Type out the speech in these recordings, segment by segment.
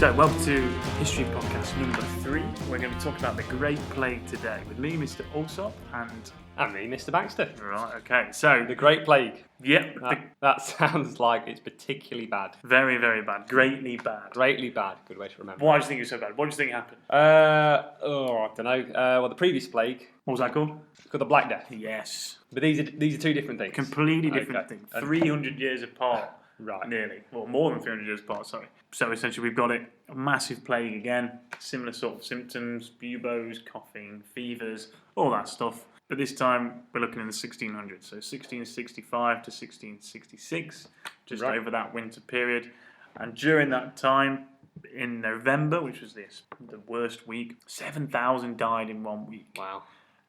So, welcome to History Podcast number 3. We're going to be talking about the Great Plague today with me, Mr. Allsop, And me, Mr. Baxter. Right, okay, so... The Great Plague. Yep. That sounds like it's particularly bad. Very, very bad. Greatly bad. Greatly bad. Good way to remember. Why do you think it was so bad? What do you think happened? I don't know. Well, the previous plague... What was that called? Called the Black Death. Yes. But these are two different things. Completely different things. 300 years apart. Right. Nearly. Well, more than 300 years apart, sorry. So essentially we've got a massive plague again. Similar sort of symptoms, buboes, coughing, fevers, all that stuff. But this time we're looking in the 1600s. So 1665 to 1666, just Right. over that winter period. And during that time, in November, which was the worst week, 7,000 died in 1 week. Wow.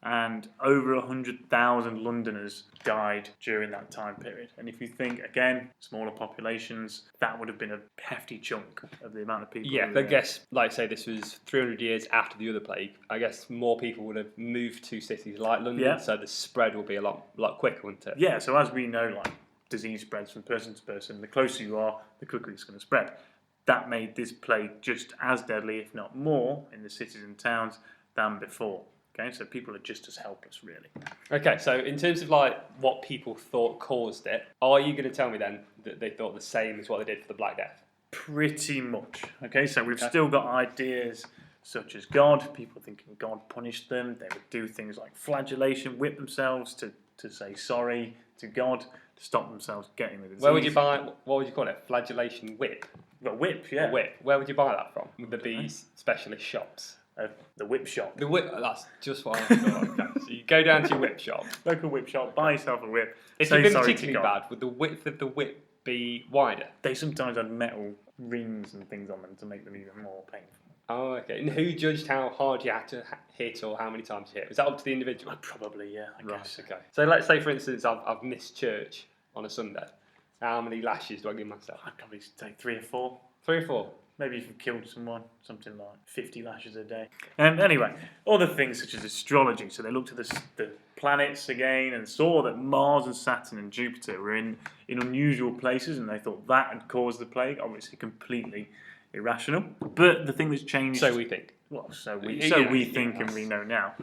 And over 100,000 Londoners died during that time period. And if you think, again, smaller populations, that would have been a hefty chunk of the amount of people. Yeah, I guess, like say this was 300 years after the other plague, I guess more people would have moved to cities like London, so the spread will be a lot quicker, wouldn't it? Yeah, so as we know, like, disease spreads from person to person. The closer you are, the quicker it's going to spread. That made this plague just as deadly, if not more, in the cities and towns than before. Okay, so people are just as helpless, really. Okay, so in terms of like what people thought caused it, are you going to tell me then that they thought the same as what they did for the Black Death? Pretty much. Okay, so we've still got ideas such as God, people thinking God punished them. They would do things like flagellation, whip themselves to say sorry to God, to stop themselves getting the disease. Where would you buy, what would you call it, flagellation whip? A whip, yeah. A whip. Where would you buy that from? Would there be specialist shops? The whip shop. The whip, that's just what I thought. Okay. So you go down to your whip shop. Local whip shop, buy yourself a whip. If say you've been sorry to particularly God. bad, would the width of the whip be wider? They sometimes had metal rings and things on them to make them even more painful. Oh, okay. And who judged how hard you had to hit or how many times you hit? Was that up to the individual? Probably, yeah, I guess. Okay. So let's say, for instance, I've missed church on a Sunday. How many lashes do I give myself? I'd probably take 3 or 4. 3 or 4? Maybe if you've killed someone, something like 50 lashes a day. Anyway, other things such as astrology. So they looked at the planets again and saw that Mars and Saturn and Jupiter were in unusual places, and they thought that had caused the plague. Obviously, completely irrational. But the thing that's changed. So we think. Well, so we think, and we know now.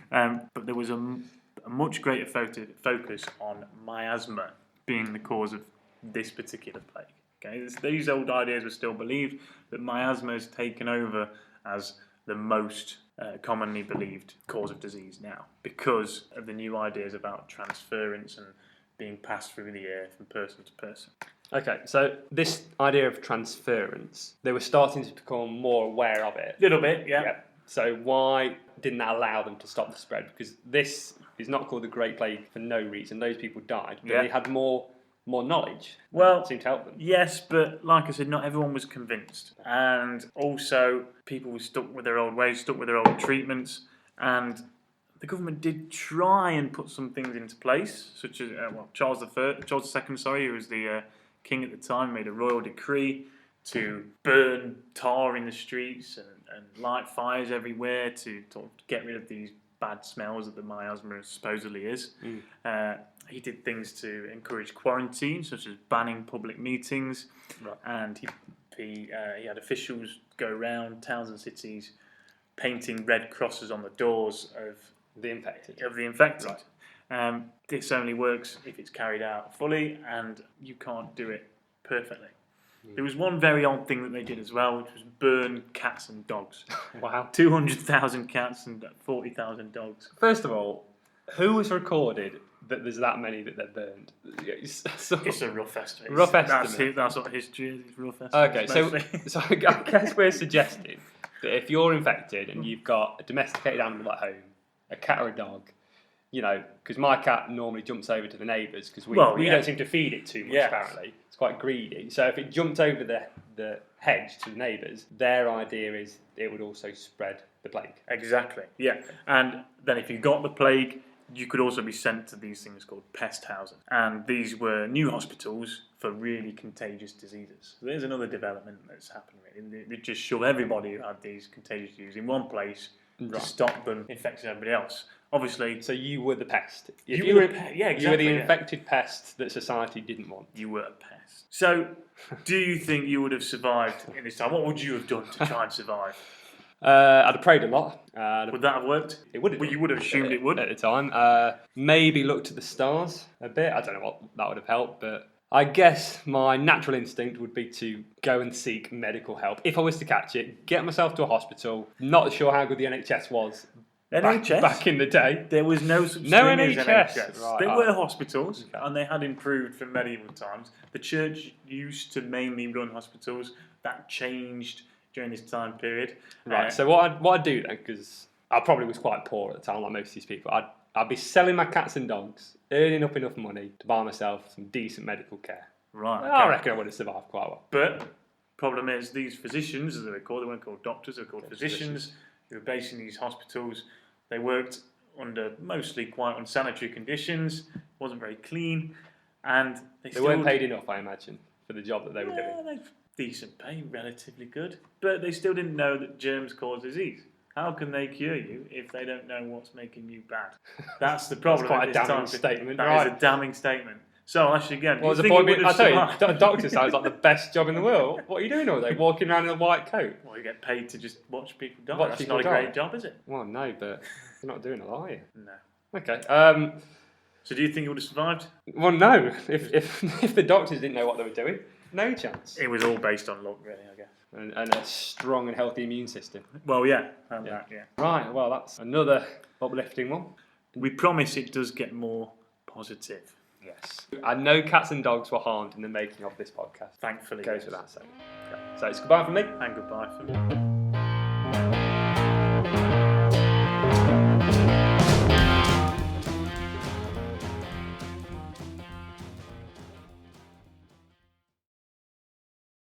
But there was a much greater focus on miasma being the cause of this particular plague. Okay, these old ideas were still believed, but miasma has taken over as the most commonly believed cause of disease now because of the new ideas about transference and being passed through the air from person to person. Okay, so this idea of transference, they were starting to become more aware of it. Little bit, yeah. So why didn't that allow them to stop the spread? Because this is not called the Great Plague for no reason. Those people died, but they had more knowledge. Well, it seemed to help them. Yes, but like I said, not everyone was convinced. And also, people were stuck with their old ways, stuck with their old treatments. And the government did try and put some things into place, such as Charles II, who was the king at the time, made a royal decree to burn tar in the streets and light fires everywhere to get rid of these bad smells that the miasma supposedly is. He did things to encourage quarantine, such as banning public meetings, and he had officials go around towns and cities painting red crosses on the doors of the infected. Right. This only works if it's carried out fully, and you can't do it perfectly. There was one very odd thing that they did as well, which was burn cats and dogs. Wow. 200,000 cats and 40,000 dogs. First of all, who has recorded that there's that many that they're burned? It's a rough estimate. Rough estimate. That's what history is. It's rough estimate. Okay, so I guess we're suggesting that if you're infected and you've got a domesticated animal at home, a cat or a dog, you know, because my cat normally jumps over to the neighbours because we don't seem to feed it too much, apparently. It's quite greedy. So if it jumped over the hedge to the neighbours, their idea is it would also spread the plague. Exactly, yeah. And then if you got the plague, you could also be sent to these things called pest houses. And these were new hospitals for really contagious diseases. So there's another development that's happened. Really. They just shove everybody who had these contagious diseases in one place to stop them infecting everybody else. Obviously, So you were the pest. If you were the pest. Yeah, You were exactly. the infected pest that society didn't want. You were a pest. So, do you think you would have survived in this time? What would you have done to try and survive? I'd have prayed a lot. Would that have worked? It would have. Well, you would have assumed it would. At the time. Maybe looked at the stars a bit. I don't know what that would have helped, but I guess my natural instinct would be to go and seek medical help. If I was to catch it, get myself to a hospital. Not sure how good the NHS was NHS? back in the day. There was no such No thing as NHS. NHS. Right, There right. were hospitals, and they had improved from medieval times. The church used to mainly run hospitals. That changed during this time period. Right. So what I'd do then, because I probably was quite poor at the time, like most of these people, I'd be selling my cats and dogs, earning up enough money to buy myself some decent medical care. Right. I okay. reckon I would have survived quite well. But problem is, these physicians, as they were called, they weren't called doctors, they were called physicians, who were based in these hospitals. They worked under mostly quite unsanitary conditions, wasn't very clean, and They weren't paid enough, I imagine, for the job that they were doing. Yeah, they've decent pay, relatively good, but they still didn't know that germs cause disease. How can they cure you if they don't know what's making you bad? That's the problem. That's quite at a this damning time. statement, That right? is a damning statement. So actually, again, What was do the you think point? it would I have tell you, survived? a doctor sounds like the best job in the world. What are you doing all day? Walking around in a white coat? Well, you get paid to just watch people die. Watch That's people not a die. great job, is it? Well, no, but you're not doing it, are you? No. Okay. So do you think it would have survived? Well, no. If the doctors didn't know what they were doing, no chance. It was all based on luck, really, I guess. And a strong and healthy immune system. Well, yeah. Yeah. Yeah. Right. Well, that's another uplifting one. We promise it does get more positive. Yes. And no cats and dogs were harmed in the making of this podcast. Thankfully. Goes yes. without saying. Okay. So it's goodbye from me. And goodbye for me.